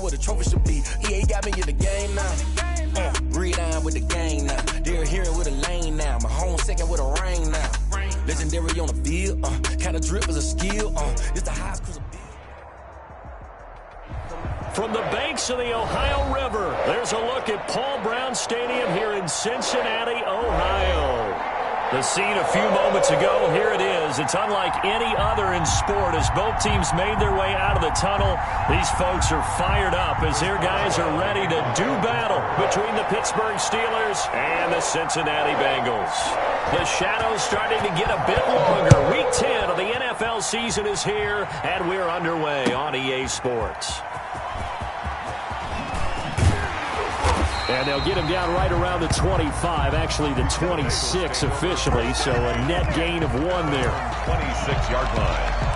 where the trophy should be. EA got me in the game now. Read on with the game now. They're here with a lane now. My home second with a rain now. Legendary on the field. Kind of drip is a skill. It's the highest cruiser. From the banks of the Ohio River, there's a look at Paul Brown Stadium here in Cincinnati, Ohio. The scene a few moments ago, here it is. It's unlike any other in sport as both teams made their way out of the tunnel. These folks are fired up as their guys are ready to do battle between the Pittsburgh Steelers and the Cincinnati Bengals. The shadow's starting to get a bit longer. Week 10 of the NFL season is here, and we're underway on EA Sports. And they'll get him down right around the 25, actually the 26 officially, so a net gain of 1 there. 26-yard line.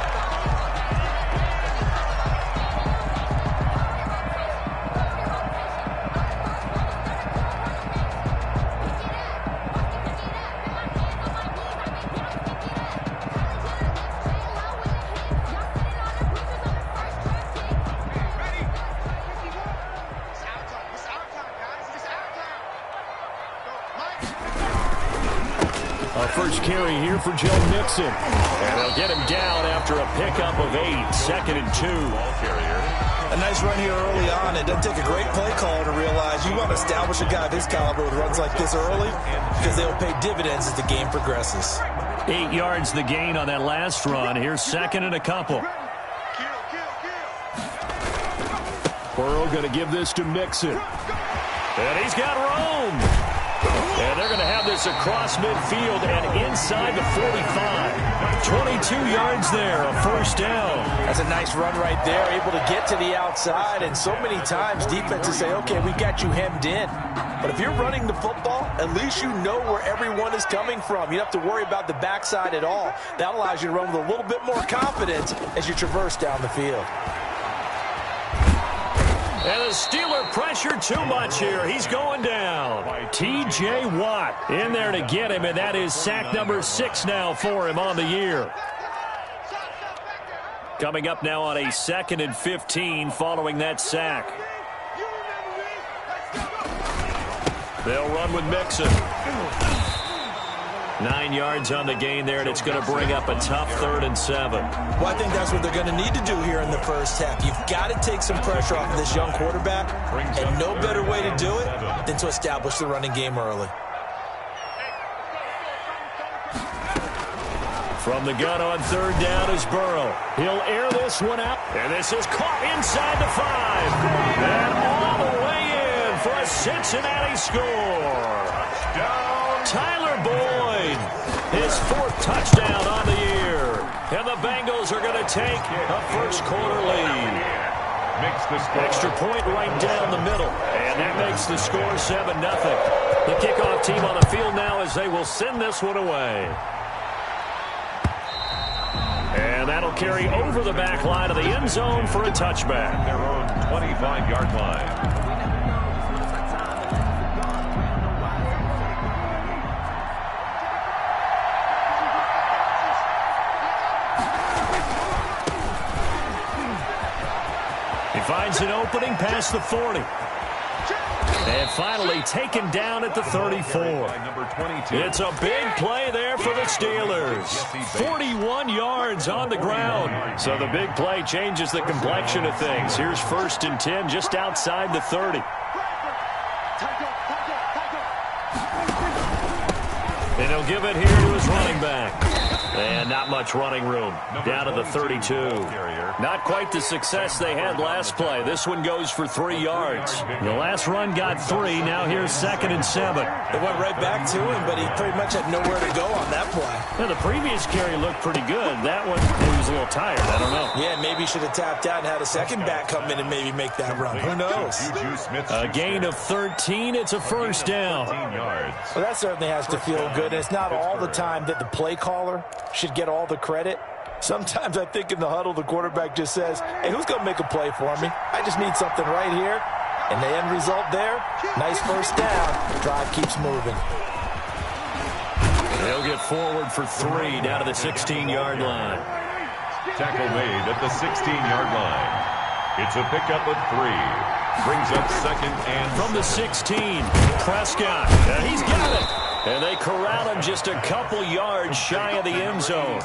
First carry here for Joe Mixon. And they'll get him down after a pickup of 8, 2nd and 2. Ball carrier. A nice run here early on. It doesn't take a great play caller to realize you want to establish a guy of his caliber with runs like this early because they'll pay dividends as the game progresses. 8 yards the gain on that last run. Here's 2nd and a couple. Burrow going to give this to Mixon. And he's got room. And they're going to have this across midfield and inside the 45. 22 yards there, a first down. That's a nice run right there, able to get to the outside. And so many times defenses say, okay, we got you hemmed in. But if you're running the football, at least you know where everyone is coming from. You don't have to worry about the backside at all. That allows you to run with a little bit more confidence as you traverse down the field. And the Steeler pressure too much here. He's going down. T.J. Watt in there to get him, and that is sack number 6 now for him on the year. Coming up now on a 2nd and 15 following that sack. They'll run with Mixon. 9 yards on the gain there, and it's going to bring up a tough 3rd and 7. Well, I think that's what they're going to need to do here in the first half. You've got to take some pressure off of this young quarterback, and no better way to do it than to establish the running game early. From the gun on 3rd down is Burrow. He'll air this one out, and this is caught inside the 5. And all the way in for a Cincinnati score. Tyler Boyd, his 4th touchdown on the year. And the Bengals are going to take a first-quarter lead. Extra point right down the middle. And that makes the score 7-0. The kickoff team on the field now as they will send this one away. And that'll carry over the back line of the end zone for a touchback. Their own 25-yard line. Finds an opening past the 40. And finally taken down at the 34. It's a big play there for the Steelers. 41 yards on the ground. So the big play changes the complexion of things. Here's 1st and 10 just outside the 30. And he'll give it here to his running back. And not much running room. Down to the 32. Not quite the success they had last play. This one goes for 3 yards. The last run got 3. Now here's 2nd and 7. It went right back to him, but he pretty much had nowhere to go on that play. Well, the previous carry looked pretty good. That one, he was a little tired. I don't know. Yeah, maybe he should have tapped out and had a second back come in and maybe make that run. Who knows? A gain of 13. It's a first down. Well, that certainly has to feel good. And it's not all the time that the play caller should get all the credit. Sometimes I think in the huddle, the quarterback just says, hey, who's going to make a play for me? I just need something right here. And the end result there, nice first down. Drive keeps moving. They'll get forward for 3 down to the 16-yard line. Tackle made at the 16-yard line. It's a pickup of 3. Brings up second and from the 16. Prescott. And he's got it. And they corral him just a couple yards shy of the end zone.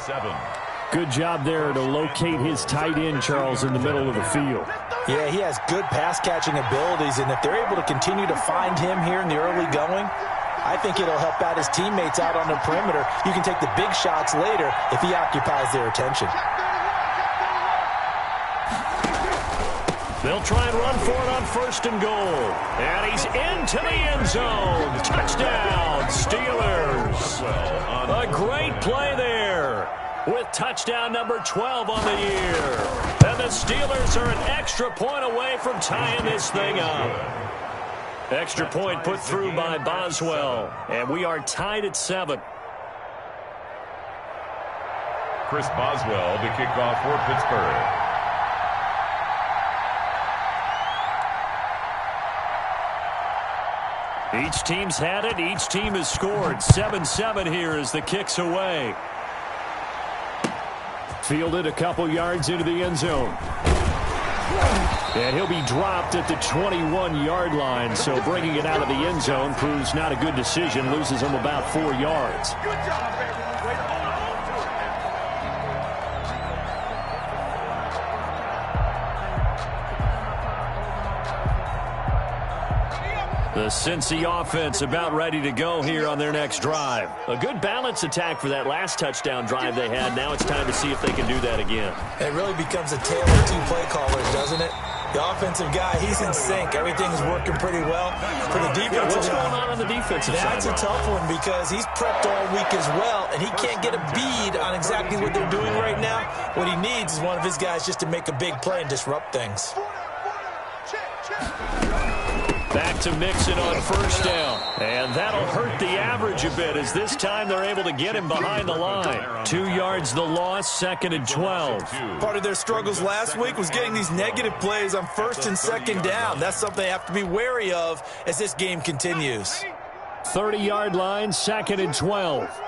Good job there to locate his tight end, Charles, in the middle of the field. Yeah, he has good pass-catching abilities, and if they're able to continue to find him here in the early going, I think it'll help out his teammates out on the perimeter. You can take the big shots later if he occupies their attention. They'll try and run for it on 1st and goal. And he's into the end zone. Touchdown, Steelers. A great play there with touchdown number 12 on the year. And the Steelers are an extra point away from tying this thing up. Extra point put through by Boswell. And we are tied at 7. Chris Boswell to kick off for Pittsburgh. Each team's had it. Each team has scored. 7-7 here as the kick's away. Fielded a couple yards into the end zone. And he'll be dropped at the 21-yard line. So bringing it out of the end zone proves not a good decision. Loses him about 4 yards. Good job, baby. Way to hold on. The Cincy offense about ready to go here on their next drive. A good balance attack for that last touchdown drive they had. Now it's time to see if they can do that again. It really becomes a tale of 2 play callers, doesn't it? The offensive guy, he's in sync. Everything's working pretty well. For the defensive What's going on the defensive side? That's a tough one because he's prepped all week as well, and he can't get a bead on exactly what they're doing right now. What he needs is one of his guys just to make a big play and disrupt things. Back to Mixon on 1st down. And that'll hurt the average a bit as this time they're able to get him behind the line. 2 yards the loss, 2nd and 12. Part of their struggles last week was getting these negative plays on 1st and 2nd down. That's something they have to be wary of as this game continues. 30-yard line, 2nd and 12.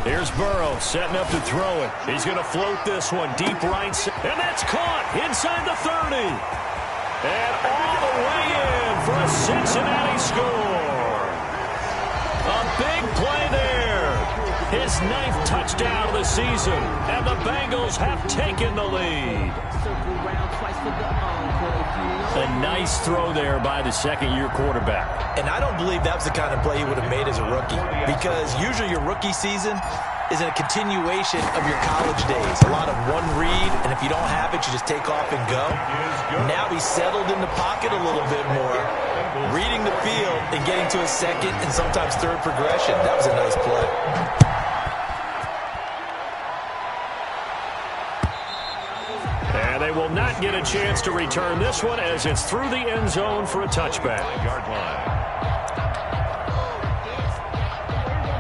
Here's Burrow setting up to throw it. He's going to float this one deep right. And that's caught inside the 30. And all the way in for a Cincinnati score. A big play there. His 9th touchdown of the season. And the Bengals have taken the lead. A nice throw there by the 2nd-year quarterback. And I don't believe that was the kind of play he would have made as a rookie, because usually your rookie season is a continuation of your college days. A lot of one read, and if you don't have it, you just take off and go. Now he's settled in the pocket a little bit more, reading the field and getting to a 2nd and sometimes 3rd progression. That was a nice play. And they will not get a chance to return this one as it's through the end zone for a touchback. Yard line.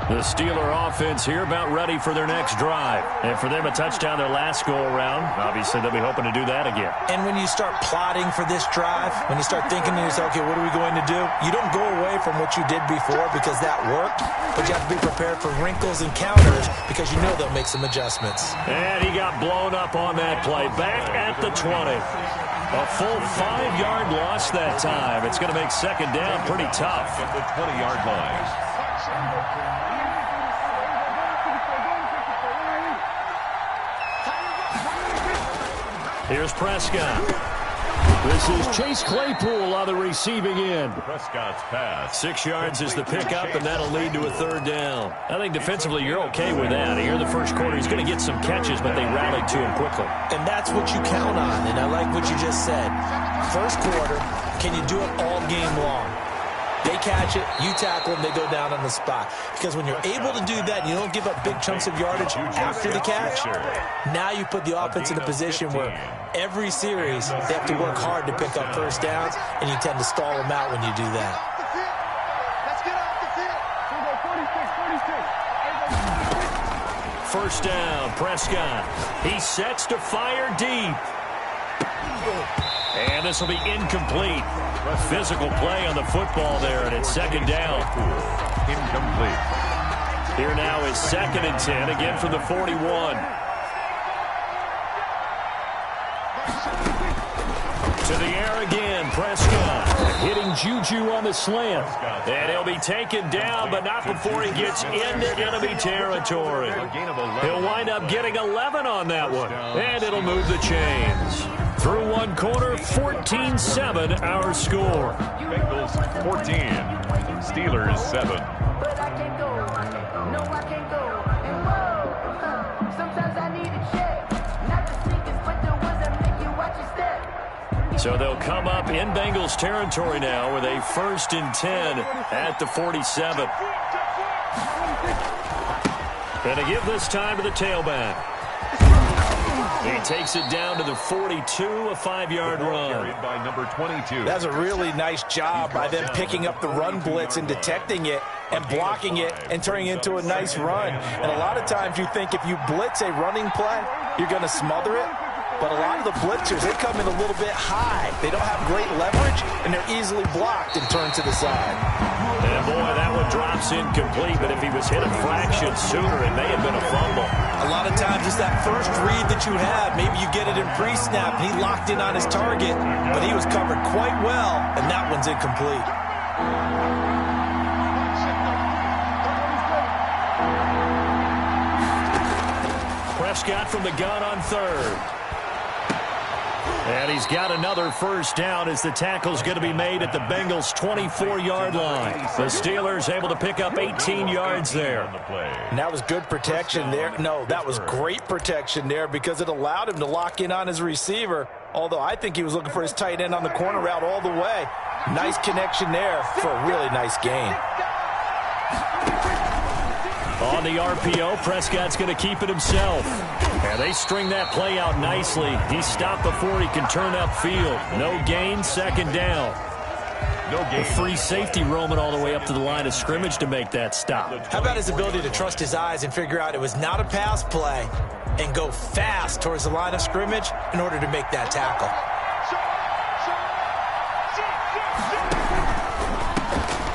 The Steeler offense here about ready for their next drive. And for them, a touchdown their last go-around. Obviously, they'll be hoping to do that again. And when you start plotting for this drive, when you start thinking to yourself, okay, what are we going to do? You don't go away from what you did before because that worked, but you have to be prepared for wrinkles and counters because you know they'll make some adjustments. And he got blown up on that play. Back at the 20. A full 5-yard loss that time. It's going to make 2nd down pretty tough. At the 20-yard line. Here's Prescott. This is Chase Claypool on the receiving end. Prescott's pass. 6 yards is the pickup, and that'll lead to a 3rd down. I think defensively you're okay with that. Here in the first quarter, he's going to get some catches, but they rallied to him quickly. And that's what you count on, and I like what you just said. First quarter, can you do it all game long? They catch it, you tackle them, they go down on the spot. Because when you're able to do that and you don't give up big chunks of yardage after the catch, now you put the offense in a position where every series they have to work hard to pick up 1st downs, and you tend to stall them out when you do that. First down, Prescott. He sets to fire deep. And this will be incomplete. Physical play on the football there, and it's 2nd down. Incomplete. Here now is 2nd and 10, again from the 41. To the air again, Prescott. Hitting Juju on the slant. And he'll be taken down, but not before he gets into enemy territory. He'll wind up getting 11 on that one. And it'll move the chains. Through one quarter, 14-7 our score. Bengals 14, Steelers 7. But I can't go. No, I can't go. And whoa, sometimes I need a check. Not the sneakers, but the ones that make you watch your step. So they'll come up in Bengals territory now with a 1st and 10 at the 47. And to give this time to the tailback. He takes it down to the 42, a 5-yard run. By number 22. That's a really nice job by them picking up the run blitz and detecting it and blocking it and turning it into a nice run. And a lot of times you think if you blitz a running play, you're going to smother it. But a lot of the blitzers, they come in a little bit high. They don't have great leverage, and they're easily blocked and turned to the side. And boy, that one drops incomplete, but if he was hit a fraction sooner, it may have been a fumble. A lot of times it's that first read that you have. Maybe you get it in pre-snap, and he locked in on his target, but he was covered quite well, and that one's incomplete. Prescott from the gun on 3rd. And he's got another 1st down as the tackle's going to be made at the Bengals' 24-yard line. The Steelers able to pick up 18 yards there. And that was good protection there. No, that was great protection there because it allowed him to lock in on his receiver, although I think he was looking for his tight end on the corner route all the way. Nice connection there for a really nice gain. On the RPO, Prescott's going to keep it himself. And they string that play out nicely. He stopped before he can turn upfield. No gain, 2nd down. No gain. A free safety roaming all the way up to the line of scrimmage to make that stop. How about his ability to trust his eyes and figure out it was not a pass play and go fast towards the line of scrimmage in order to make that tackle?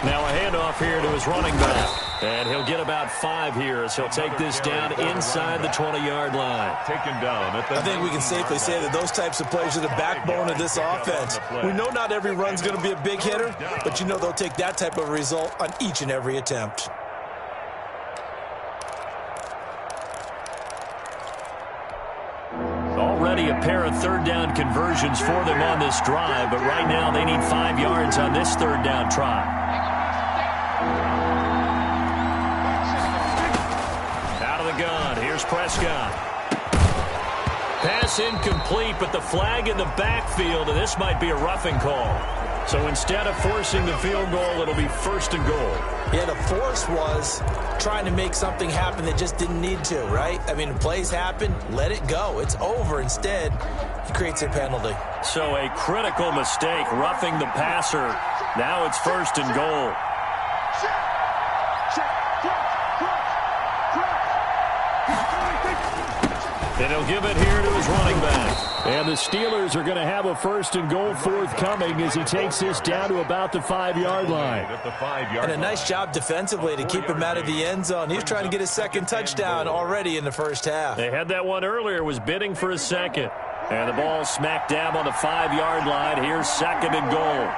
Now a handoff here to his running back. And he'll get about 5 here as he'll take this down inside the 20-yard line. Taken down at the I think we can safely say that those types of plays are the backbone of this offense. We know not every run's going to be a big hitter, but you know they'll take that type of result on each and every attempt. Already a pair of 3rd down conversions for them on this drive, but right now they need 5 yards on this 3rd down try. Gun. Here's Prescott. Pass incomplete, but the flag in the backfield, and this might be a roughing call. So instead of forcing the field goal, it'll be 1st and goal. Yeah, the force was trying to make something happen that just didn't need to, right? I mean, plays happen, let it go. It's over. Instead, he creates a penalty. So a critical mistake, roughing the passer. Now it's 1st and goal. And he'll give it here to his running back. And the Steelers are going to have a 1st and goal forthcoming as he takes this down to about the 5-yard line. And a nice job defensively to keep him out of the end zone. He's trying to get his 2nd touchdown already in the 1st half. They had that one earlier, was bidding for his 2nd. And the ball smack dab on the 5-yard line. Here's 2nd and goal.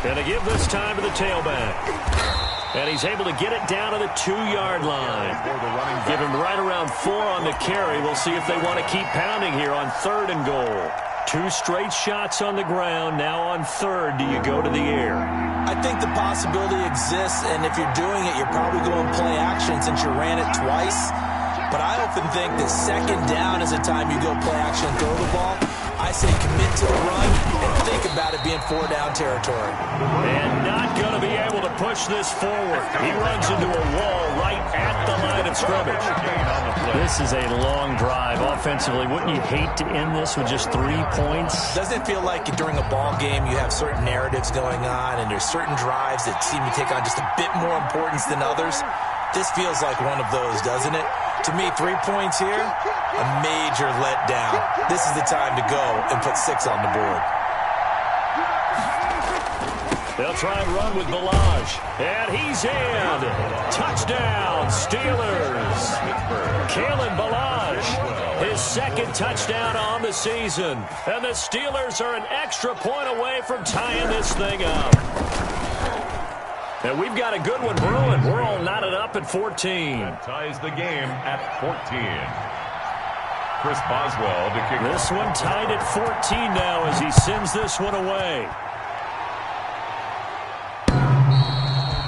And to give this time to the tailback. And he's able to get it down to the 2-yard line. Give him right around 4 on the carry. We'll see if they want to keep pounding here on 3rd and goal. 2 straight shots on the ground. Now on 3rd, do you go to the air? I think the possibility exists, and if you're doing it, you're probably going play action since you ran it twice. But I often think that 2nd down is a time you go play action and throw the ball. I say commit to the run and think about it being 4-down territory. And not going to be able to push this forward. He runs into a wall right at the line of scrimmage. This is a long drive offensively. Wouldn't you hate to end this with just 3 points? Doesn't it feel like during a ball game you have certain narratives going on and there's certain drives that seem to take on just a bit more importance than others? This feels like one of those, doesn't it? To me, 3 points here, a major letdown. This is the time to go and put 6 on the board. They'll try and run with Balaj. And he's in. Touchdown, Steelers. Kalen Balaj, his second touchdown on the season. And the Steelers are an extra point away from tying this thing up. And we've got a good one brewing. We're all knotted up at 14. That ties the game at 14. Chris Boswell to kick. This one tied at 14 now as he sends this one away.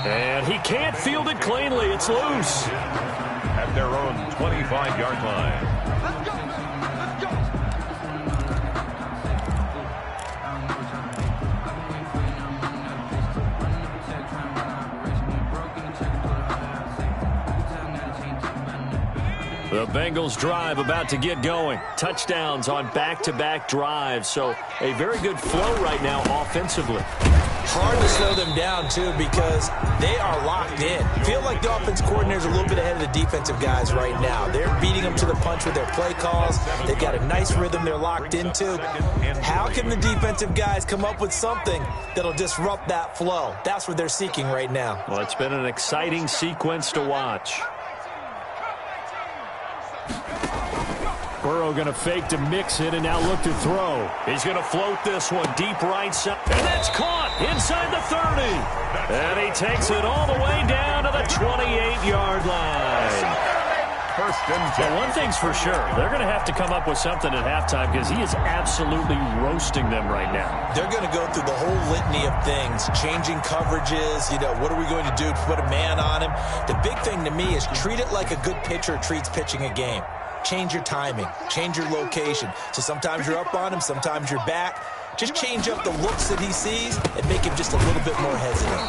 And he can't field it cleanly. It's loose. At their own 25-yard line. Let's go. Let's go. The Bengals drive about to get going. Touchdowns on back-to-back drives. So a very good flow right now offensively. Hard to slow them down, too, because they are locked in. Feel like the offense coordinator's a little bit ahead of the defensive guys right now. They're beating them to the punch with their play calls. They've got a nice rhythm they're locked into. How can the defensive guys come up with something that'll disrupt that flow? That's what they're seeking right now. Well, it's been an exciting sequence to watch. Burrow going to fake to mix it and now look to throw. He's going to float this one deep right side. And that's caught inside the 30. And he takes it all the way down to the 28-yard line. First and 10. Well, one thing's for sure. They're going to have to come up with something at halftime because he is absolutely roasting them right now. They're going to go through the whole litany of things, changing coverages, what are we going to do to put a man on him? The big thing to me is treat it like a good pitcher treats pitching a game. Change your timing, change your location. So sometimes you're up on him, sometimes you're back. Just change up the looks that he sees and make him just a little bit more hesitant.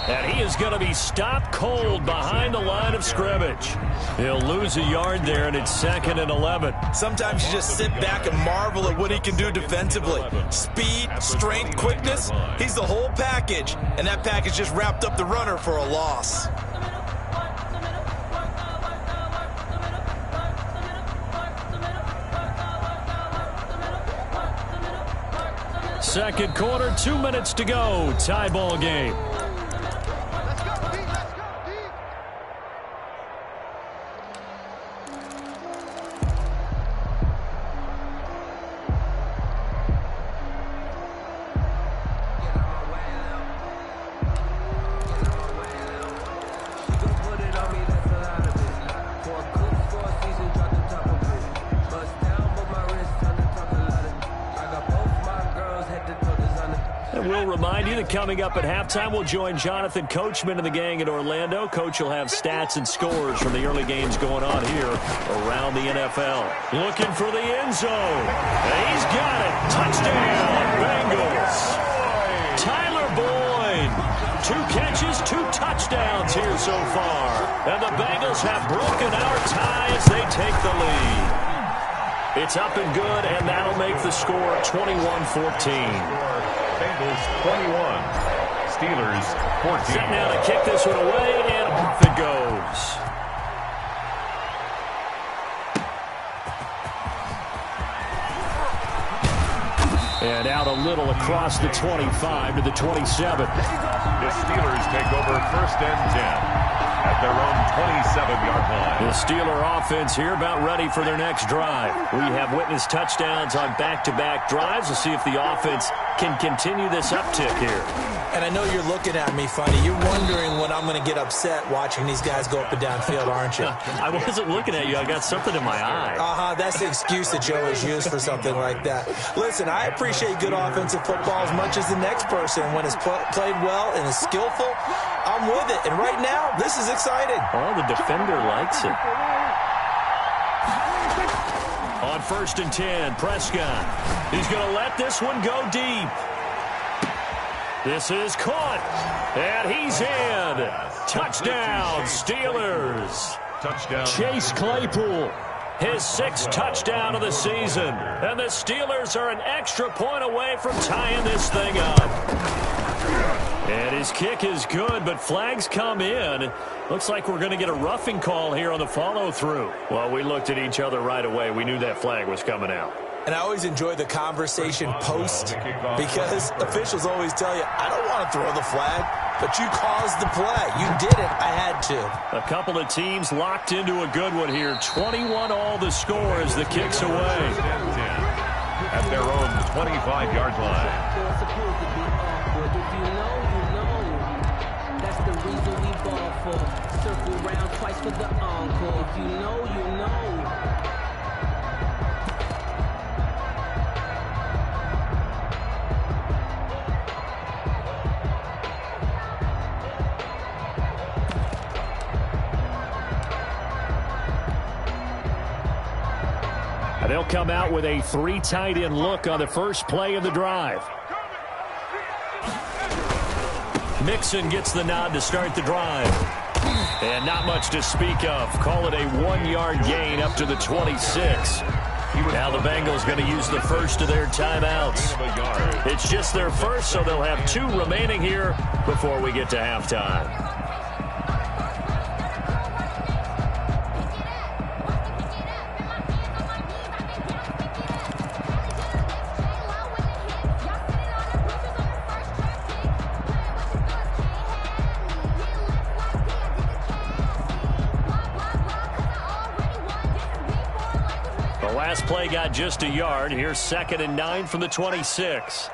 And he is going to be stopped cold behind the line of scrimmage. He'll lose a yard there, and it's 2nd and 11. Sometimes you just sit back and marvel at what he can do defensively. Speed, strength, quickness, he's the whole package. And that package just wrapped up the runner for a loss. Second quarter, 2 minutes to go. Tie ball game. Let's go, D. Let's go, D. We'll remind you that coming up at halftime, we'll join Jonathan Coachman and the gang in Orlando. Coach will have stats and scores from the early games going on here around the NFL. Looking for the end zone. He's got it. Touchdown, Bengals. Tyler Boyd. 2 catches, 2 touchdowns here so far. And the Bengals have broken our tie as they take the lead. It's up and good, and that'll make the score 21-14. Bengals 21, Steelers 14. Set now to kick this one away, and off it goes. And out a little across the 25 to the 27. The Steelers take over 1st and 10 at their own 27-yard line. The Steeler offense here about ready for their next drive. We have witnessed touchdowns on back-to-back drives. We'll see if the offense can continue this uptick here. And I know you're looking at me funny. You're wondering when I'm going to get upset watching these guys go up and down field, aren't you? I wasn't looking at you. I got something in my eye. That's the excuse that you always use for something like that. Listen, I appreciate good offensive football as much as the next person. When it's played well and is skillful, I'm with it. And right now, this is exciting. Oh, the defender likes it. On 1st and 10, Prescott. He's going to let this one go deep. This is caught, and he's in. Touchdown, Steelers. Touchdown. Chase Claypool, his 6th touchdown of the season. And the Steelers are an extra point away from tying this thing up. And his kick is good, but flags come in. Looks like we're going to get a roughing call here on the follow-through. Well, we looked at each other right away. We knew that flag was coming out. And I always enjoy the conversation post because officials always tell you, I don't want to throw the flag, but you caused the play. You did it. I had to. A couple of teams locked into a good one here. 21 all the score as the kick's away. At their own 25-yard line. That's the reason we ball for. Circle round twice for the encore. If you know, you know. They'll come out with a 3 tight end look on the first play of the drive. Mixon gets the nod to start the drive. And not much to speak of. Call it a 1-yard gain up to the 26. Now the Bengals going to use the first of their timeouts. It's just their first, so they'll have 2 remaining here before we get to halftime. Last play got just a yard. Here's 2nd and 9 from the 26.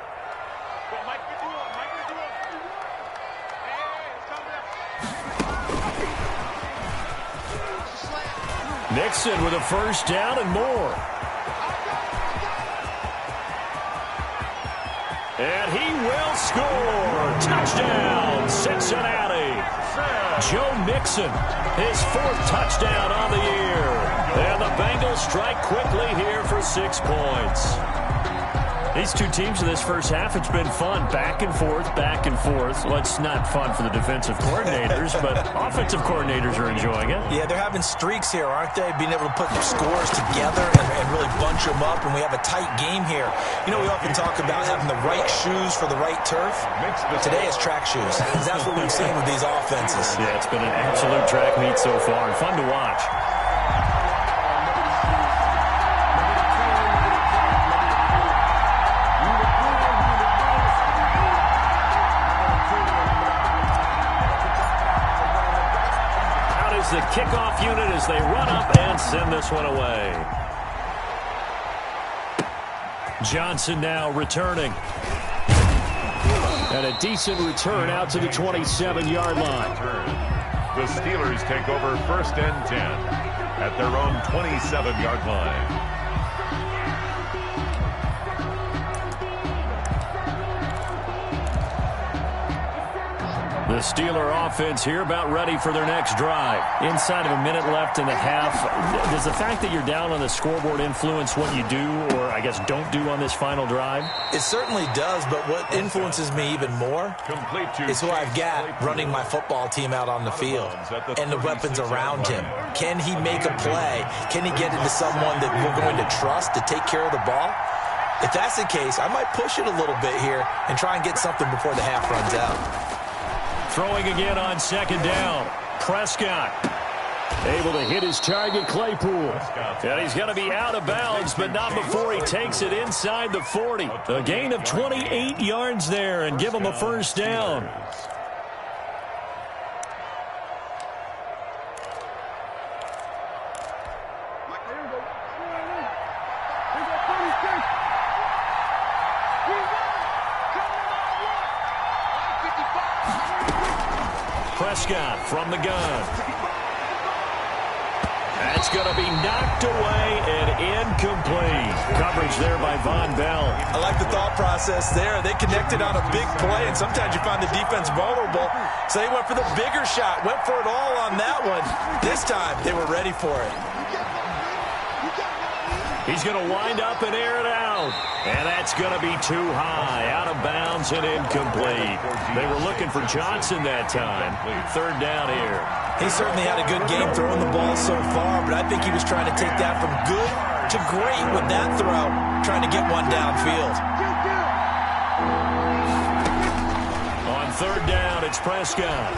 Mixon with a first down and more. And he will score. Touchdown, Cincinnati. Joe Mixon, his 4th touchdown on the year. And the Bengals strike quickly here for 6 points. These two teams in this first half, it's been fun. Back and forth, back and forth. Well, it's not fun for the defensive coordinators, but offensive coordinators are enjoying it. Yeah, they're having streaks here, aren't they? Being able to put scores together and really bunch them up, and we have a tight game here. You know, we often talk about having the right shoes for the right turf. Today is track shoes. That's what we've seen with these offenses. Yeah, it's been an absolute track meet so far, and fun to watch. The kickoff unit as they run up and send this one away. Johnson now returning. And a decent return out to the 27-yard line. The Steelers take over 1st and 10 at their own 27-yard line. The Steeler offense here about ready for their next drive. Inside of a minute left in the half, does the fact that you're down on the scoreboard influence what you do or, I guess, don't do on this final drive? It certainly does, but what influences me even more is who I've got running my football team out on the field and the weapons around him. Can he make a play? Can he get into someone that we're going to trust to take care of the ball? If that's the case, I might push it a little bit here and try and get something before the half runs out. Throwing again on 2nd down. Prescott able to hit his target, Claypool. And he's going to be out of bounds, but not before he takes it inside the 40. A gain of 28 yards there and give him a first down. Prescott from the gun. That's going to be knocked away and incomplete. Coverage there by Von Bell. I like the thought process there. They connected on a big play, and sometimes you find the defense vulnerable. So they went for the bigger shot, went for it all on that one. This time, they were ready for it. He's going to wind up and air it out. And that's going to be too high. Out of bounds and incomplete. They were looking for Johnson that time. 3rd down here. He certainly had a good game throwing the ball so far, but I think he was trying to take that from good to great with that throw, trying to get one downfield. third down, it's Prescott.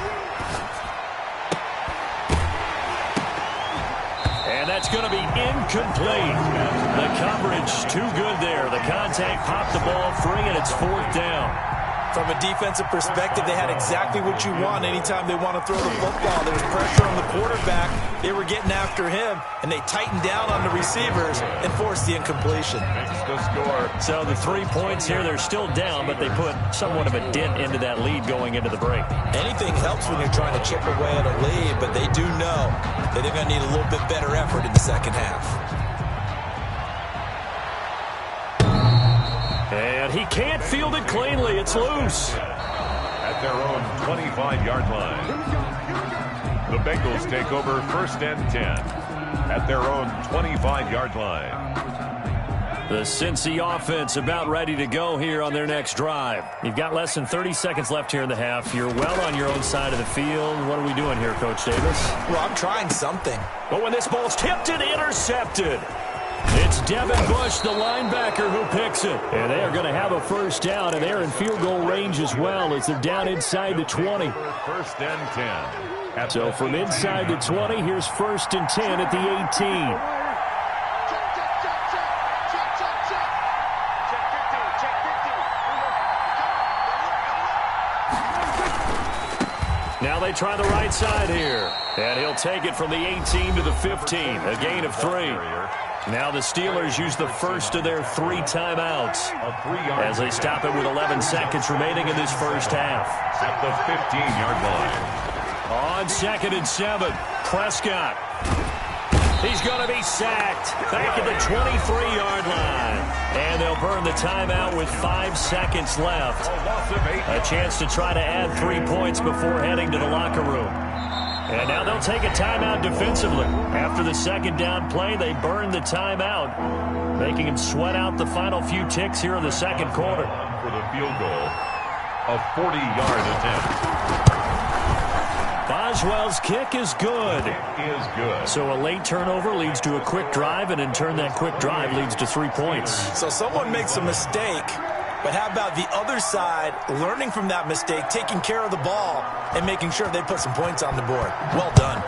And that's going to be incomplete. The coverage too good there. The contact popped the ball free, and it's fourth down. From a defensive perspective, they had exactly what you want anytime they want to throw the football. There was pressure on the quarterback. They were getting after him, and they tightened down on the receivers and forced the incompletion. Makes the score. So the 3 points here, they're still down, but they put somewhat of a dent into that lead going into the break. Anything helps when you're trying to chip away at a lead, but they do know that they're going to need a little bit better effort in the second half. And he can't field it cleanly. It's loose. At their own 25-yard line. The Bengals take over first and 10 at their own 25-yard line. The Cincy offense about ready to go here on their next drive. You've got less than 30 seconds left here in the half. You're well on your own side of the field. What are we doing here, Coach Davis? Well, I'm trying something. But when this ball's tipped and intercepted, it's Devin Bush, the linebacker, who picks it. And they are going to have a first down, and they're in field goal range as well as they're down inside the 20. First and 10. So from inside the 20, here's first and 10 at the 18. Now they try the right side here. And he'll take it from the 18 to the 15, a gain of 3. Now the Steelers use the first of their 3 timeouts as they stop it with 11 seconds remaining in this first half. At the 15-yard line. On 2nd and 7, Prescott. He's going to be sacked back at the 23-yard line. And they'll burn the timeout with 5 seconds left. A chance to try to add 3 points before heading to the locker room. And now they'll take a timeout defensively. After the second down play, they burn the timeout, making him sweat out the final few ticks here in the second quarter. For the field goal, a 40-yard attempt. Boswell's kick is good. It is good. So a late turnover leads to a quick drive, and in turn that quick drive leads to 3 points. So someone makes a mistake, but how about the other side learning from that mistake, taking care of the ball, and making sure they put some points on the board? Well done.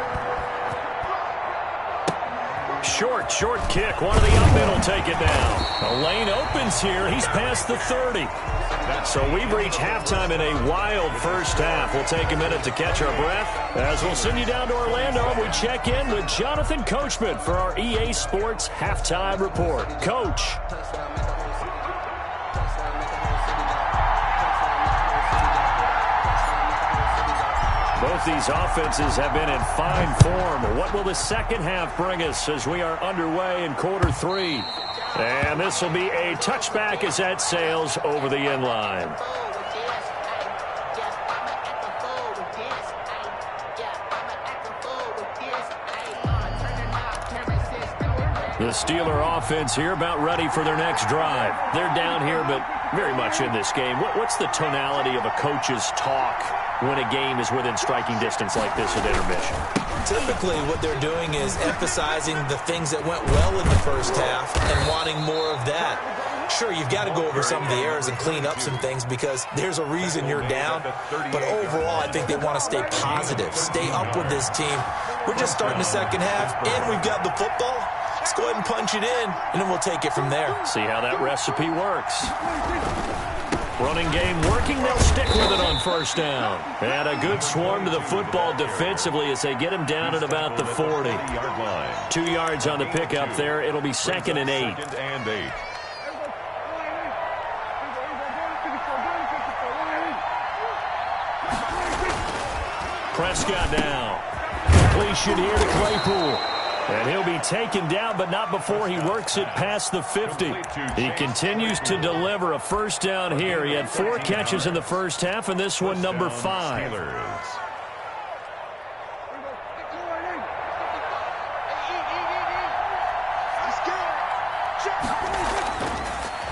Short kick. One of the up men will take it down. A lane opens here. He's past the 30. So we've reached halftime in a wild first half. We'll take a minute to catch our breath as we'll send you down to Orlando and we check in with Jonathan Coachman for our EA Sports Halftime Report. Coach. Both these offenses have been in fine form. What will the second half bring us as we are underway in quarter 3? And this will be a touchback as that sails over the end line. The Steeler offense here about ready for their next drive. They're down here, but very much in this game. What's the tonality of a coach's talk when a game is within striking distance like this at intermission? Typically, what they're doing is emphasizing the things that went well in the first half and wanting more of that. Sure, you've got to go over some of the errors and clean up some things because there's a reason you're down. But overall, I think they want to stay positive, stay up with this team. We're just starting the second half, and we've got the football. Let's go ahead and punch it in, and then we'll take it from there. See how that recipe works. Running game working, they'll stick with it on first down. And a good swarm to the football defensively as they get him down at about the 40. 2 yards on the pickup there. It'll be 2nd and 8. Prescott now. Completion here to Claypool. And he'll be taken down, but not before he works it past the 50. He continues to deliver a first down here. He had 4 catches in the first half, and this one number 5.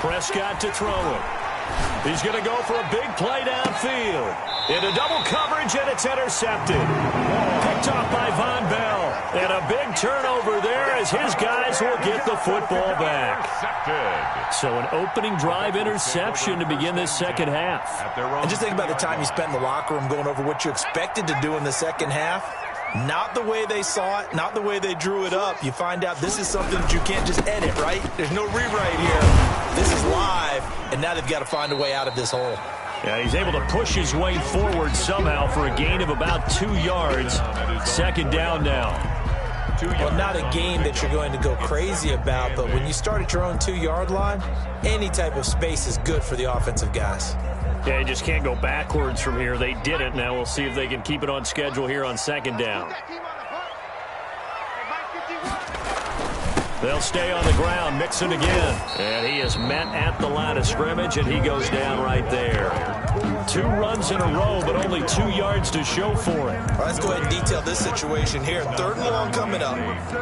Prescott to throw it. He's going to go for a big play downfield. Into double coverage, and it's intercepted. Picked off by Von Bell. And a big turnover there as his guys will get the football back. So an opening drive interception to begin this second half. And just think about the time you spent in the locker room going over what you expected to do in the second half. Not the way they saw it, not the way they drew it up. You find out this is something that you can't just edit, right? There's no rewrite here. This is live, and now they've got to find a way out of this hole. Yeah, he's able to push his way forward somehow for a gain of about 2 yards. Second down now. Well, not a game that you're going to go crazy about, but when you start at your own 2-yard line, any type of space is good for the offensive guys. Yeah, you just can't go backwards from here. They didn't. Now we'll see if they can keep it on schedule here on second down. They'll stay on the ground. Mixon again. And he is met at the line of scrimmage, and he goes down right there. 2 runs in a row, but only 2 yards to show for it. Well, let's go ahead and detail this situation here. 3rd and long coming up.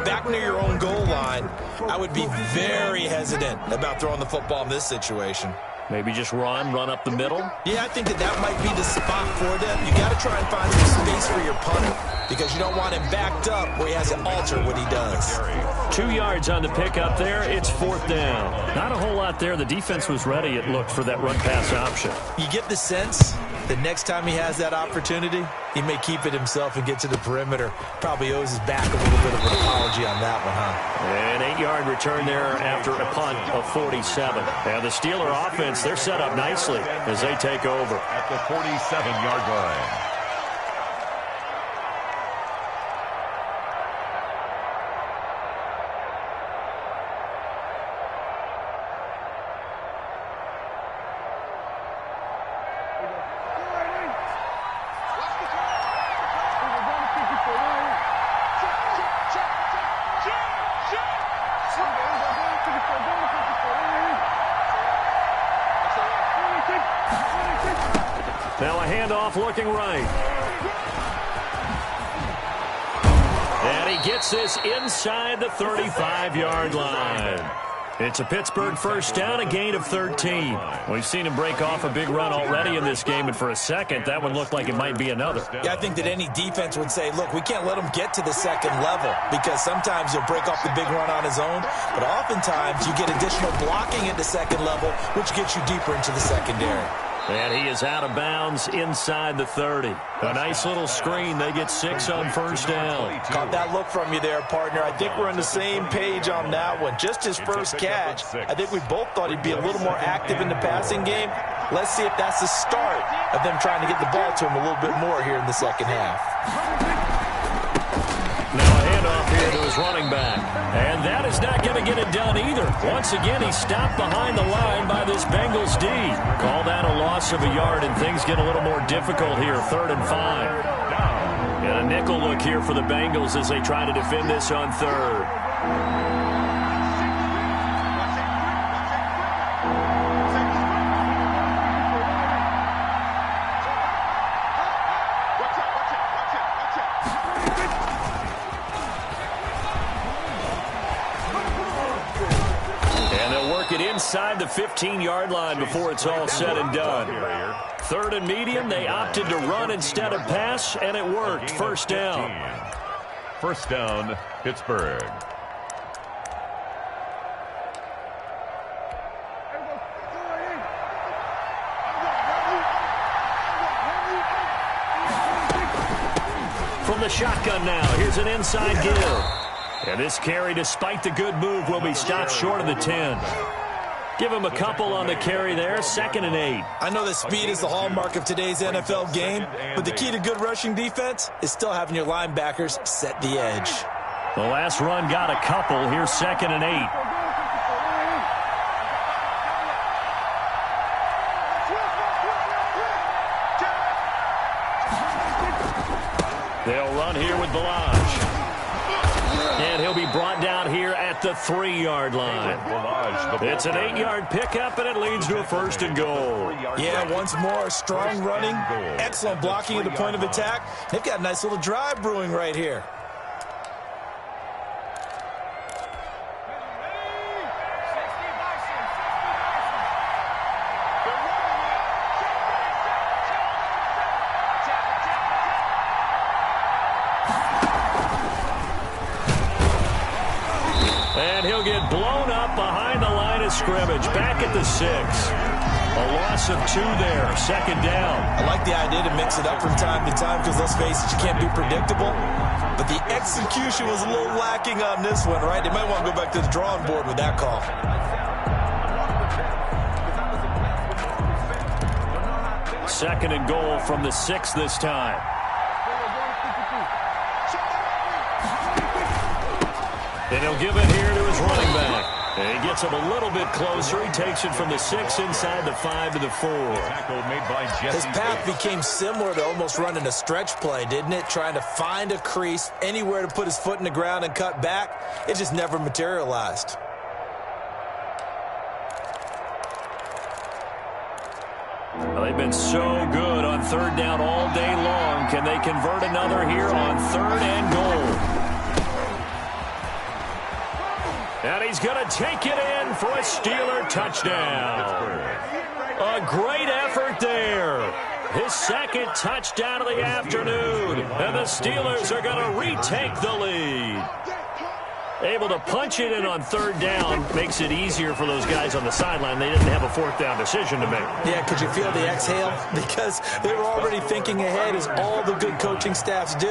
Back near your own goal line. I would be very hesitant about throwing the football in this situation. Maybe just run up the middle? Yeah, I think that might be the spot for them. You got to try and find some space for your punter because you don't want him backed up where he has to alter what he does. 2 yards on the pickup there. It's 4th down. Not a whole lot there. The defense was ready, it looked, for that run-pass option. You get the sense that next time he has that opportunity, he may keep it himself and get to the perimeter. Probably owes his back a little bit of an apology on that one, huh? An 8-yard return there after a punt of 47. And the Steeler offense, they're set up nicely as they take over. At the 47-yard line. Now a handoff looking right. And he gets this inside the 35-yard line. It's a Pittsburgh first down, a gain of 13. We've seen him break off a big run already in this game, and for a second, that one looked like it might be another. Yeah, I think that any defense would say, look, we can't let him get to the second level because sometimes he'll break off the big run on his own, but oftentimes you get additional blocking at the second level, which gets you deeper into the secondary. And he is out of bounds inside the 30. A nice little screen. They get 6 on first down. Caught that look from you there, partner. I think we're on the same page on that one. Just his first catch. I think we both thought he'd be a little more active in the passing game. Let's see if that's the start of them trying to get the ball to him a little bit more here in the second half. Now a handoff here to his running back. And that is not going to get it done either. Once again, he's stopped behind the line by this Bengals D. Call that a loss of a yard, and things get a little more difficult here. 3rd and 5. And a nickel look here for the Bengals as they try to defend this on 3rd. Inside the 15-yard line before it's all said and done. 3rd and medium, they opted to run instead of pass, and it worked. First down. First down, Pittsburgh. From the shotgun now, here's an inside give. And this carry, despite the good move, will be stopped short of the 10. Give him a couple on the carry there. 2nd and 8. I know that speed is the hallmark of today's NFL game, but the key to good rushing defense is still having your linebackers set the edge. The last run got a couple. Here's 2nd and 8. They'll run here with Balaj. And he'll be brought down here at the 3-yard line. It's an 8-yard pickup, and it leads to a 1st and goal. Yeah, once more, strong running, excellent blocking at the point of attack. They've got a nice little drive brewing right here. blown up behind the line of scrimmage. Back at the 6. A loss of 2 there. Second down. I like the idea to mix it up from time to time because, let's face it, you can't be predictable. But the execution was a little lacking on this one, right? They might want to go back to the drawing board with that call. Second and goal from the 6 this time. And he'll give it here to his running back. And he gets him a little bit closer. He takes it from the 6 inside the 5 to the 4. His path became similar to almost running a stretch play, didn't it? Trying to find a crease, anywhere to put his foot in the ground and cut back. It just never materialized. Well, they've been so good on third down all day long. Can they convert another here on 3rd and goal? And he's going to take it in for a Steeler touchdown. A great effort there. His 2nd touchdown of the afternoon. And the Steelers are going to retake the lead. Able to punch it in on 3rd down makes it easier for those guys on the sideline. They didn't have a 4th down decision to make. Yeah, could you feel the exhale? Because they were already thinking ahead, as all the good coaching staffs do.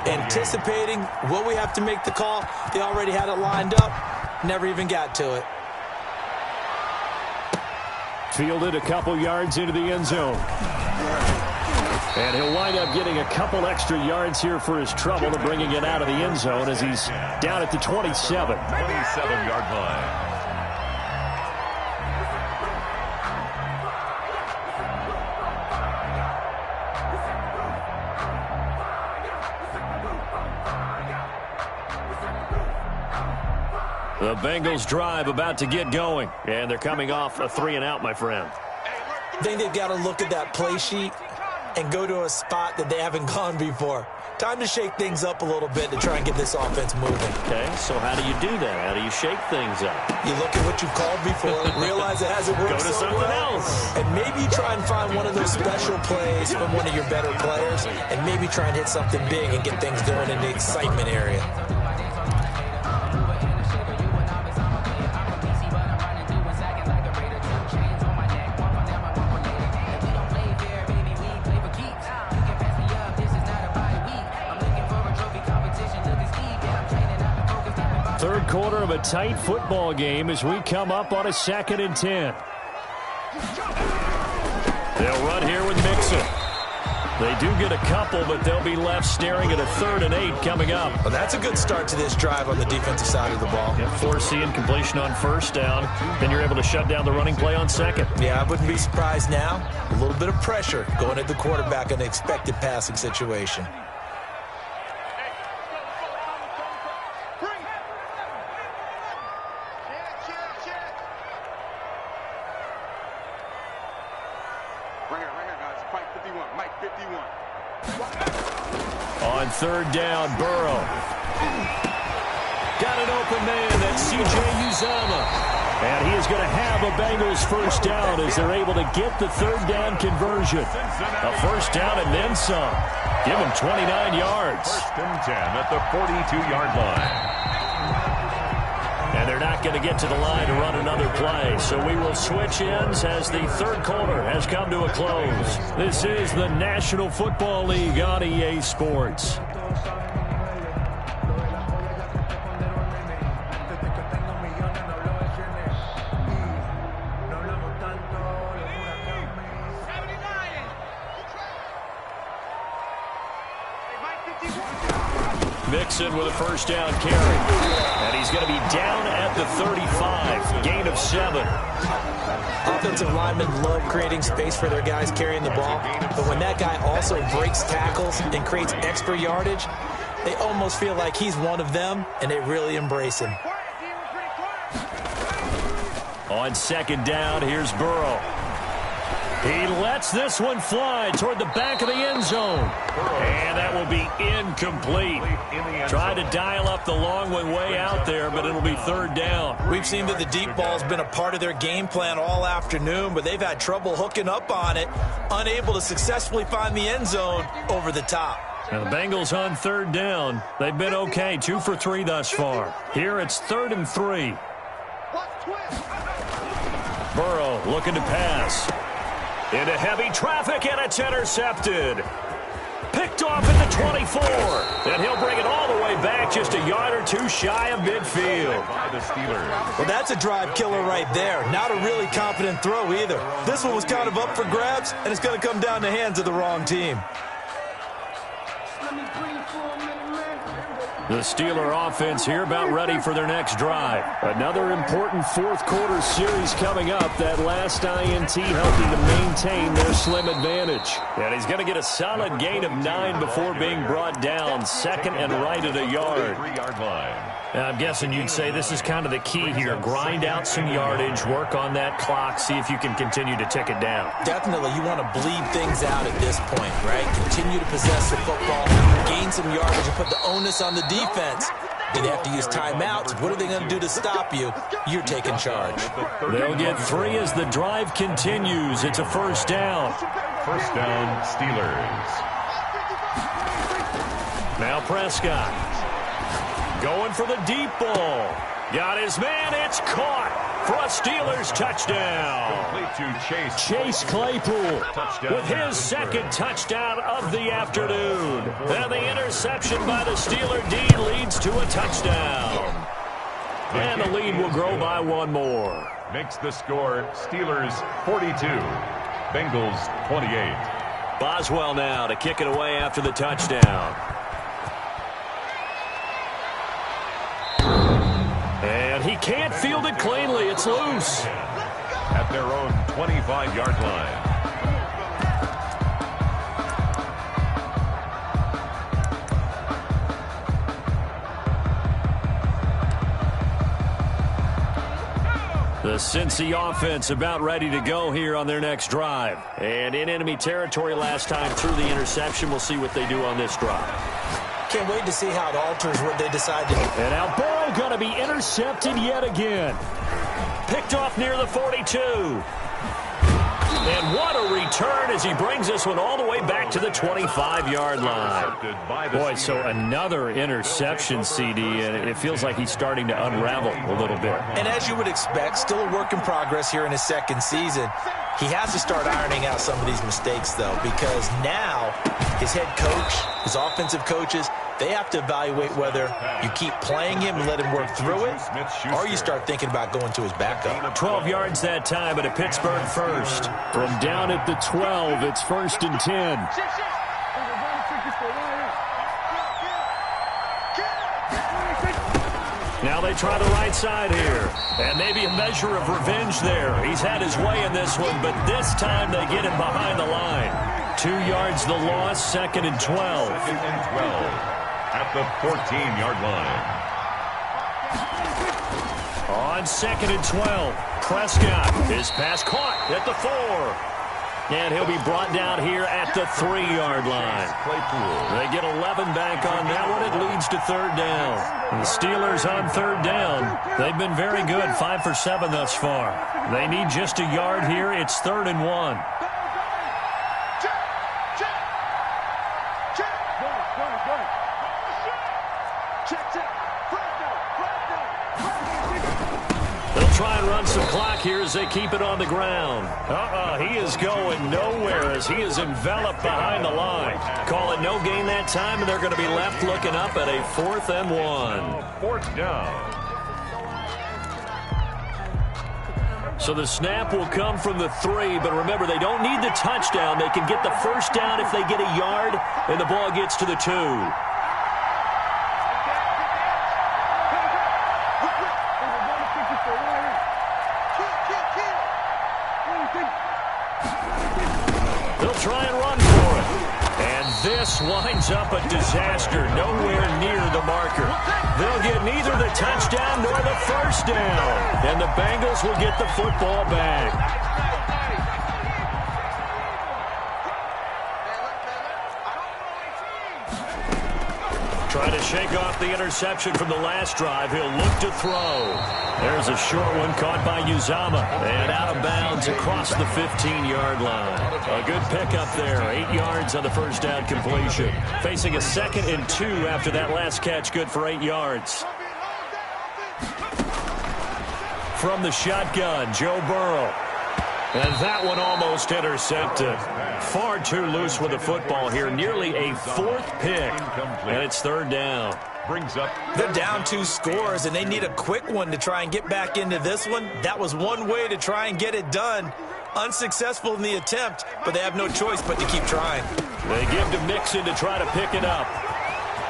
Anticipating, will we have to make the call? They already had it lined up. Never even got to it. Fielded a couple yards into the end zone. And he'll wind up getting a couple extra yards here for his trouble to bringing it out of the end zone as he's down at the 27. 27-yard line. The Bengals drive about to get going. And they're coming off a 3-and-out, my friend. I think they've got to look at that play sheet and go to a spot that they haven't gone before. Time to shake things up a little bit to try and get this offense moving. Okay, so how do you do that? How do you shake things up? You look at what you've called before, realize it hasn't worked Go to so something well, else. and maybe try and find one of those special plays from one of your better players, and maybe try and hit something big and get things going in the excitement area. Third quarter of a tight football game as we come up on a 2nd and 10. They'll run here with Mixon. They do get a couple, but they'll be left staring at a 3rd and 8 coming up. Well, that's a good start to this drive on the defensive side of the ball. Yeah, forcing completion on 1st down. Then you're able to shut down the running play on 2nd. Yeah, I wouldn't be surprised now. A little bit of pressure going at the quarterback in an expected passing situation. On 3rd down, Burrow. Got an open man. That's C.J. Uzomah. And he is going to have a Bengals 1st down as they're able to get the 3rd down conversion. A 1st down and then some. Give him 29 yards. 1st and 10 at the 42-yard line. And they're not going to get to the line to run another play. So we will switch ends as the 3rd quarter has come to a close. This is the National Football League on EA Sports. Mixon with a 1st down carry. And he's going to be down at the 35. Gain of 7. Offensive linemen love creating space for their guys carrying the ball. But when that guy also breaks tackles and creates extra yardage, they almost feel like he's one of them, and they really embrace him. On 2nd down, here's Burrow. He lets this one fly toward the back of the end zone. And that will be incomplete. Tried to dial up the long one way out there, but it'll be 3rd down. We've seen that the deep ball's been a part of their game plan all afternoon, but they've had trouble hooking up on it, unable to successfully find the end zone over the top. Now the Bengals on 3rd down. They've been okay, 2 for 3 thus far. Here it's 3rd and 3. Burrow looking to pass. Into heavy traffic, and it's intercepted. Picked off at the 24. And he'll bring it all the way back just a yard or two shy of midfield. By the Steelers. Well, that's a drive killer right there. Not a really confident throw either. This one was kind of up for grabs, and it's going to come down the hands of the wrong team. The Steeler offense here about ready for their next drive. Another important fourth quarter series coming up. That last INT helping to maintain their slim advantage. And he's going to get a solid gain of 9 before being brought down. Second and right at a yard. 3-yard line. I'm guessing you'd say this is kind of the key here. Grind out some yardage, work on that clock, see if you can continue to tick it down. Definitely, you want to bleed things out at this point, right? Continue to possess the football, gain some yardage, and put the onus on the defense. Do they have to use timeouts? What are they going to do to stop you? You're taking charge. They'll get 3 as the drive continues. It's a first down. First down, Steelers. Now Prescott. Going for the deep ball. Got his man. It's caught for a Steelers touchdown. Complete to Chase Claypool with his second touchdown of the afternoon. And the interception by the Steeler D leads to a touchdown. And the lead will grow by 1 more. Makes the score Steelers 42, Bengals 28. Boswell now to kick it away after the touchdown. And he can't field it cleanly. It's loose. At their own 25-yard line. The Cincy offense about ready to go here on their next drive. And in enemy territory last time through the interception. We'll see what they do on this drive. Can't wait to see how it alters what they decide to do. And now Burrow going to be intercepted yet again. Picked off near the 42. And what a return as he brings this one all the way back to the 25-yard line. Boy, so another interception, CD, and it feels like he's starting to unravel a little bit. And as you would expect, still a work in progress here in his second season. He has to start ironing out some of these mistakes, though, because now his head coach, his offensive coaches, they have to evaluate whether you keep playing him and let him work through it, or you start thinking about going to his backup. 12 yards that time, but a Pittsburgh first. From down at the 12, it's 1st and 10. Now they try the right side here. And maybe a measure of revenge there. He's had his way in this one, but this time they get him behind the line. 2 yards the loss, 2nd and 12. 2nd and 12 at the 14-yard line. On 2nd and 12, Prescott. His pass caught at the 4. And he'll be brought down here at the 3-yard line. They get 11 back on that one. It leads to 3rd down. The Steelers on 3rd down. They've been very good, 5 for 7 thus far. They need just a yard here. It's 3rd and 1. Try and run some clock here as they keep it on the ground. He is going nowhere as he is enveloped behind the line. Call it no gain that time, and they're going to be left looking up at a 4th and 1. 4th down. So the snap will come from the 3, but remember, they don't need the touchdown. They can get the first down if they get a yard, and the ball gets to the 2. Try and run for it. And this winds up a disaster. Nowhere near the marker. They'll get neither the touchdown nor the first down. And the Bengals will get the football back. Trying to shake off the interception from the last drive. He'll look to throw. There's a short one caught by Uzama. And out of bounds across the 15-yard line. A good pickup there. 8 yards on the first down completion. Facing a 2nd and 2 after that last catch. Good for 8 yards. from the shotgun, Joe Burrow. And that one almost intercepted. Far too loose with the football here. Nearly a fourth pick. And it's third down. They're down 2 scores, and they need a quick one to try and get back into this one. That was one way to try and get it done. Unsuccessful in the attempt, but they have no choice but to keep trying. They give to Mixon to try to pick it up.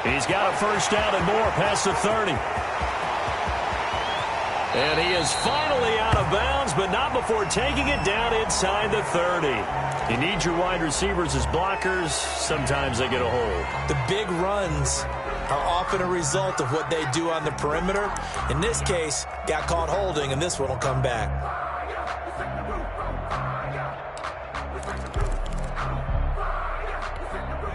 He's got a first down and more past the 30. And he is finally out of bounds, but not before taking it down inside the 30. You need your wide receivers as blockers. Sometimes they get a hold. The big runs are often a result of what they do on the perimeter. In this case, got caught holding, and this one will come back.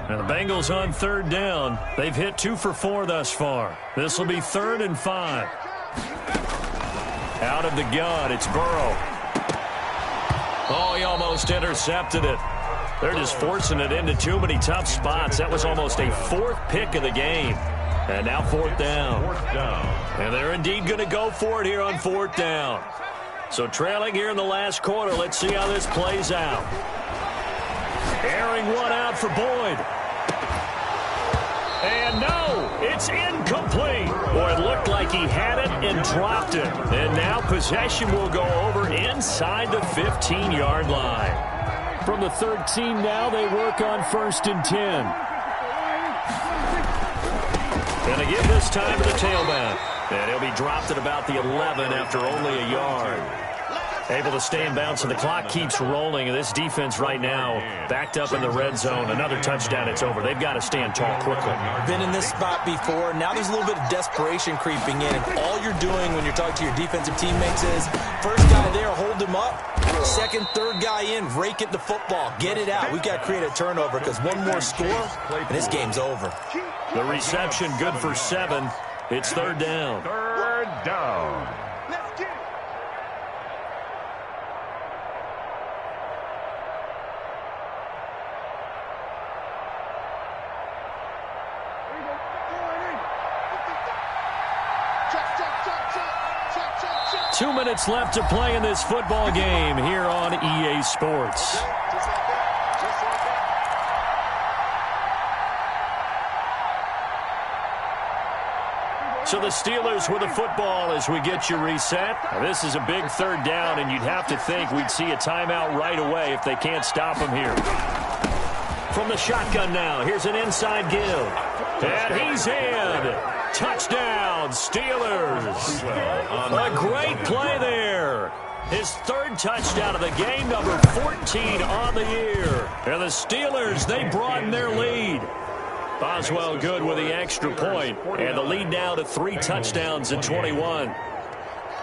Now the Bengals on third down. They've hit 2 for 4 thus far. This will be 3rd and 5. Out of the gun, it's Burrow. Oh, he almost intercepted it. They're just forcing it into too many tough spots. That was almost a 4th pick of the game. And now 4th down. And they're indeed going to go for it here on 4th down. So trailing here in the last quarter. Let's see how this plays out. Airing one out for Boyd. And no, it's incomplete. Boy, it looked like he had it and dropped it. And now possession will go over inside the 15-yard line. From the 13 now, they work on 1st and 10. And again this time to the tailback. And he'll be dropped at about the 11 after only a yard. Able to stay in bounds, and the clock keeps rolling. And this defense right now backed up in the red zone. Another touchdown, it's over. They've got to stand tall quickly. Been in this spot before. Now there's a little bit of desperation creeping in. And all you're doing when you're talking to your defensive teammates is, first guy there, hold him up. Second, third guy in, rake at the football. Get it out. We've got to create a turnover because one more score, and this game's over. The reception good for 7. It's 3rd down. 3rd down. 2 minutes left to play in this football game here on EA Sports. So the Steelers with the football as we get you reset. Now this is a big 3rd down, and you'd have to think we'd see a timeout right away if they can't stop them here. From the shotgun now, here's an inside give. And he's in. Touchdown, Steelers. A great play there. His 3rd touchdown of the game, number 14 on the year. And the Steelers, they broaden their lead. Boswell good with the extra point. And the lead now to 3 touchdowns in 21.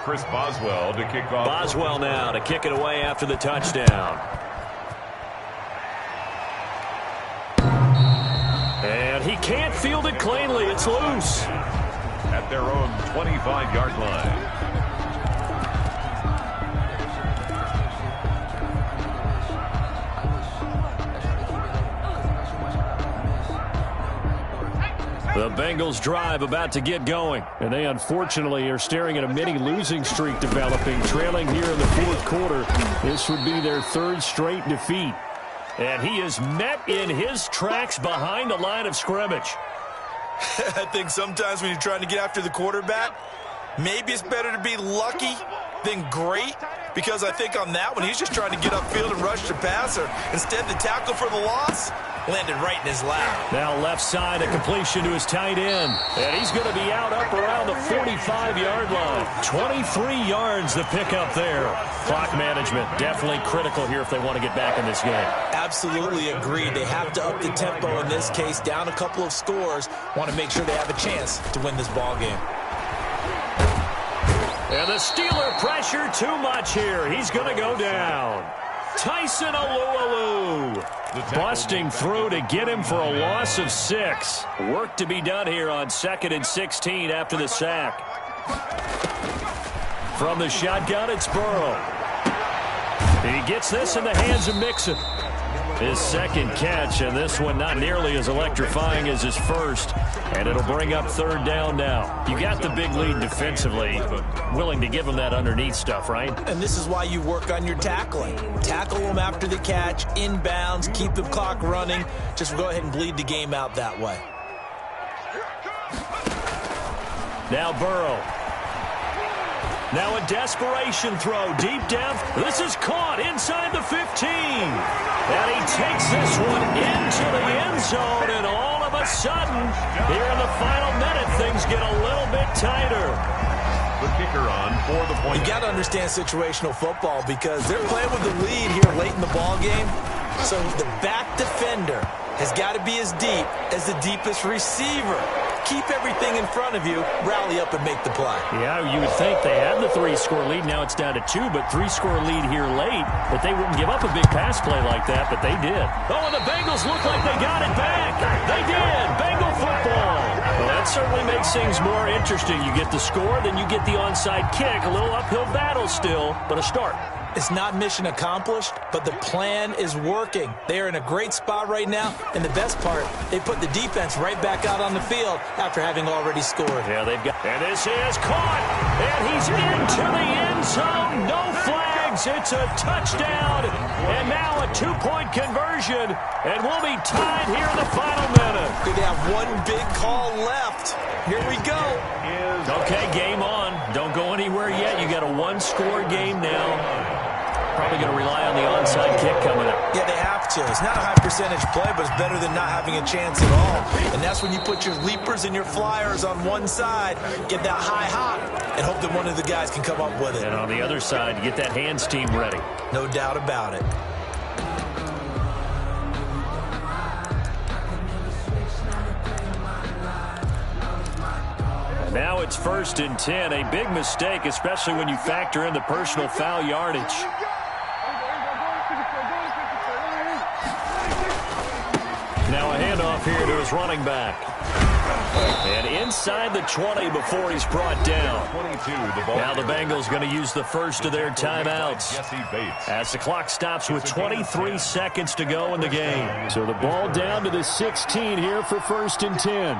Chris Boswell to kick off. Boswell now to kick it away after the touchdown. And he can't field it cleanly. It's loose. At their own 25-yard line. The Bengals drive about to get going. And they unfortunately are staring at a mini losing streak developing, trailing here in the 4th quarter. This would be their 3rd straight defeat. And he is met in his tracks behind the line of scrimmage. I think sometimes when you're trying to get after the quarterback, maybe it's better to be lucky than great, because I think on that one, he's just trying to get upfield and rush the passer. Instead, the tackle for the loss landed right in his lap. Now left side, a completion to his tight end. And he's going to be out up around the 45-yard line. 23 yards the pickup there. Clock management definitely critical here if they want to get back in this game. Absolutely agreed. They have to up the tempo in this case, down a couple of scores. Want to make sure they have a chance to win this ball game. And the Steeler pressure too much here. He's going to go down. Tyson Alualu busting through to get him for a loss of 6. Work to be done here on 2nd and 16 after the sack. From the shotgun, it's Burrow. He gets this in the hands of Mixon. His second catch, and this one not nearly as electrifying as his first. And it'll bring up third down now. You got the big lead defensively, but willing to give him that underneath stuff, right? And this is why you work on your tackling. Tackle them after the catch, inbounds, keep the clock running. Just go ahead and bleed the game out that way. Now Burrow. Now a desperation throw, deep depth. This is caught inside the 15. And he takes this one into the end zone, and all of a sudden, here in the final minute, things get a little bit tighter. The kicker on for the point. You got to understand situational football because they're playing with the lead here late in the ball game. So the back defender has got to be as deep as the deepest receiver. Keep everything in front of you, rally up and make the play. Yeah, you would think they had the 3-score lead. Now it's down to 2, but 3-score lead here late. But they wouldn't give up a big pass play like that, but they did. Oh, and the Bengals look like they got it back. They did. Bengal football. Well, that certainly makes things more interesting. You get the score, then you get the onside kick. A little uphill battle still, but a start. It's not mission accomplished, but the plan is working. They are in a great spot right now, and the best part, they put the defense right back out on the field after having already scored. Yeah, they've got... And this is caught, and he's into the end zone. No flags. It's a touchdown, and now a 2-point conversion, and we'll be tied here in the final minute. They have one big call left. Here we go. Okay, game on. Don't go anywhere yet. You got a 1-score game now. Probably going to rely on the onside kick coming up. Yeah, they have to. It's not a high percentage play, but it's better than not having a chance at all. And that's when you put your leapers and your flyers on one side, get that high hop, and hope that one of the guys can come up with it. And on the other side, get that hands team ready. No doubt about it. Now it's 1st and 10. A big mistake, especially when you factor in the personal foul yardage. Now a handoff here to his running back. And inside the 20 before he's brought down. 22, now the Bengals going to use the first of their timeouts as the clock stops with 23 seconds to go in the game. So the ball down to the 16 here for 1st and 10.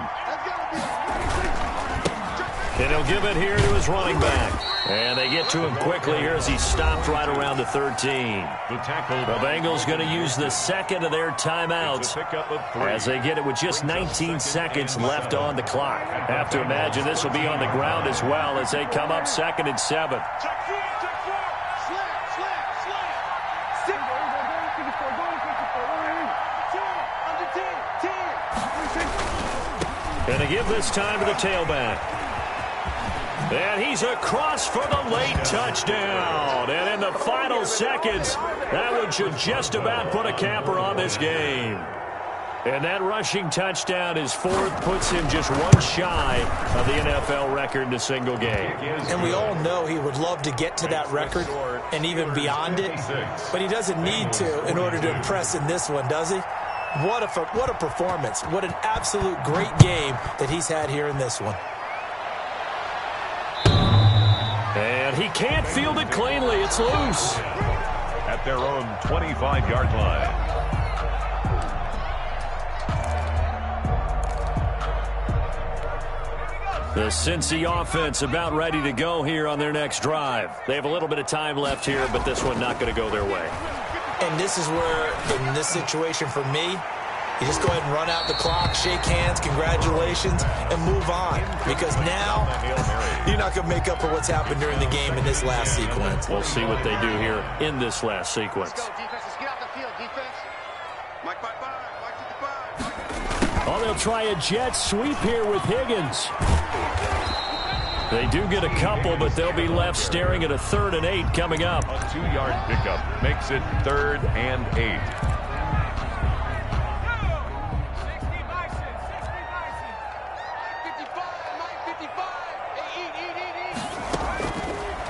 And he'll give it here to his running back. And they get to him quickly here as he stopped right around the 13. The Bengals going to use the second of their timeouts as they get it with just 19 seconds left on the clock. Have to imagine this will be on the ground as well as they come up 2nd and 7. Going to give this time to the tailback. And he's across for the late touchdown. And in the final seconds, that one should just about put a capper on this game. And that rushing touchdown, his 4th, puts him just one shy of the NFL record in a single game. And we all know he would love to get to that record and even beyond it. But he doesn't need to in order to impress in this one, does he? What a performance. What an absolute great game that he's had here in this one. And he can't field it cleanly. It's loose. At their own 25-yard line. The Cincy offense about ready to go here on their next drive. They have a little bit of time left here, but this one not going to go their way. And this is where, in this situation for me, you just go ahead and run out the clock, shake hands, congratulations, and move on. Because now, you're not going to make up for what's happened during the game in this last sequence. We'll see what they do here in this last sequence. Oh, they'll try a jet sweep here with Higgins. They do get a couple, but they'll be left staring at a 3rd and 8 coming up. A 2-yard pickup makes it 3rd and 8.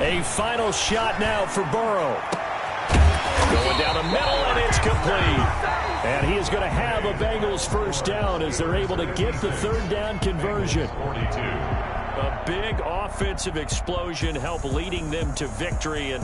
A final shot now for Burrow. Going down the middle, and it's complete. And he is going to have a Bengals 1st down as they're able to get the 3rd down conversion. 42. A big offensive explosion helped leading them to victory. And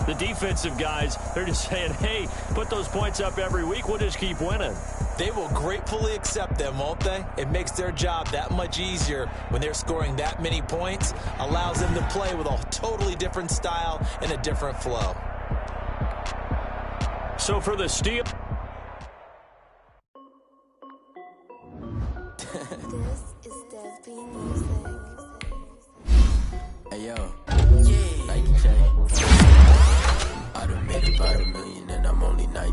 the defensive guys, they're just saying, hey, put those points up every week. We'll just keep winning. They will gratefully accept them, won't they? It makes their job that much easier when they're scoring that many points. Allows them to play with a totally different style and a different flow. So for the Steel...